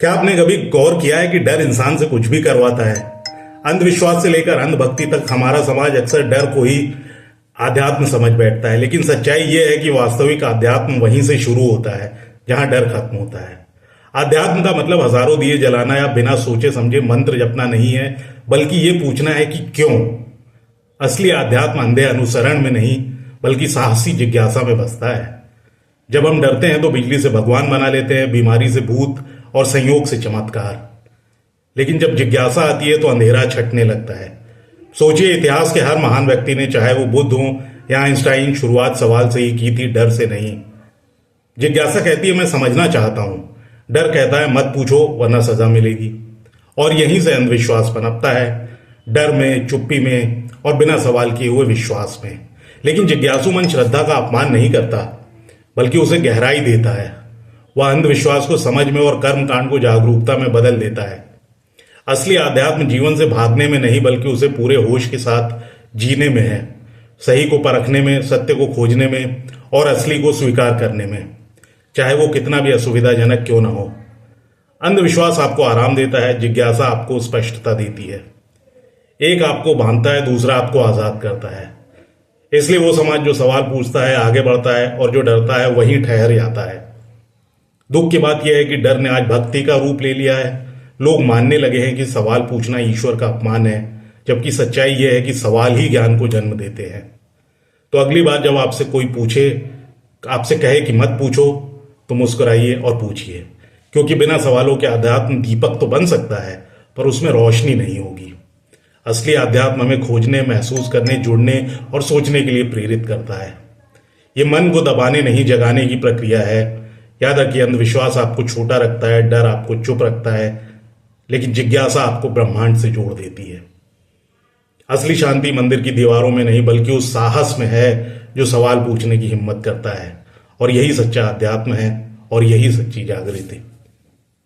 क्या आपने कभी गौर किया है कि डर इंसान से कुछ भी करवाता है? अंधविश्वास से लेकर अंधभक्ति तक हमारा समाज अक्सर डर को ही आध्यात्म समझ बैठता है, लेकिन सच्चाई यह है कि वास्तविक आध्यात्म वहीं से शुरू होता है जहां डर खत्म होता है। आध्यात्म का मतलब हजारों दिए जलाना या बिना सोचे समझे मंत्र जपना नहीं है, बल्कि ये पूछना है कि क्यों। असली आध्यात्म अंधे अनुसरण में नहीं, बल्कि साहसी जिज्ञासा में बसता है। जब हम डरते हैं तो बिजली से भगवान बना लेते हैं, बीमारी से भूत और संयोग से चमत्कार। लेकिन जब जिज्ञासा आती है तो अंधेरा छटने लगता है। सोचिए, इतिहास के हर महान व्यक्ति ने, चाहे वो बुद्ध हो या आइंस्टाइन, शुरुआत सवाल से ही की थी, डर से नहीं। जिज्ञासा कहती है मैं समझना चाहता हूं, डर कहता है मत पूछो वरना सजा मिलेगी। और यहीं से अंधविश्वास पनपता है, डर में, चुप्पी में और बिना सवाल किए हुए विश्वास में। लेकिन जिज्ञासु मन श्रद्धा का अपमान नहीं करता, बल्कि उसे गहराई देता है। वह अंधविश्वास को समझ में और कर्म कांड को जागरूकता में बदल देता है। असली आध्यात्म जीवन से भागने में नहीं, बल्कि उसे पूरे होश के साथ जीने में है। सही को परखने में, सत्य को खोजने में और असली को स्वीकार करने में, चाहे वो कितना भी असुविधाजनक क्यों ना हो। अंधविश्वास आपको आराम देता है, जिज्ञासा आपको स्पष्टता देती है। एक आपको बांधता है, दूसरा आपको आजाद करता है। इसलिए वो समाज जो सवाल पूछता है आगे बढ़ता है, और जो डरता है वहीं ठहर जाता है। दुख की बात यह है कि डर ने आज भक्ति का रूप ले लिया है। लोग मानने लगे हैं कि सवाल पूछना ईश्वर का अपमान है, जबकि सच्चाई यह है कि सवाल ही ज्ञान को जन्म देते हैं। तो अगली बार जब आपसे कोई पूछे, आपसे कहे कि मत पूछो, तो मुस्कुराइए और पूछिए, क्योंकि बिना सवालों के अध्यात्म दीपक तो बन सकता है, पर उसमें रोशनी नहीं होगी। असली अध्यात्म हमें खोजने, महसूस करने, जुड़ने और सोचने के लिए प्रेरित करता है। ये मन को दबाने नहीं, जगाने की प्रक्रिया है। याद रखिए, अंधविश्वास आपको छोटा रखता है, डर आपको चुप रखता है, लेकिन जिज्ञासा आपको ब्रह्मांड से जोड़ देती है। असली शांति मंदिर की दीवारों में नहीं, बल्कि उस साहस में है जो सवाल पूछने की हिम्मत करता है। और यही सच्चा अध्यात्म है, और यही सच्ची जागृति।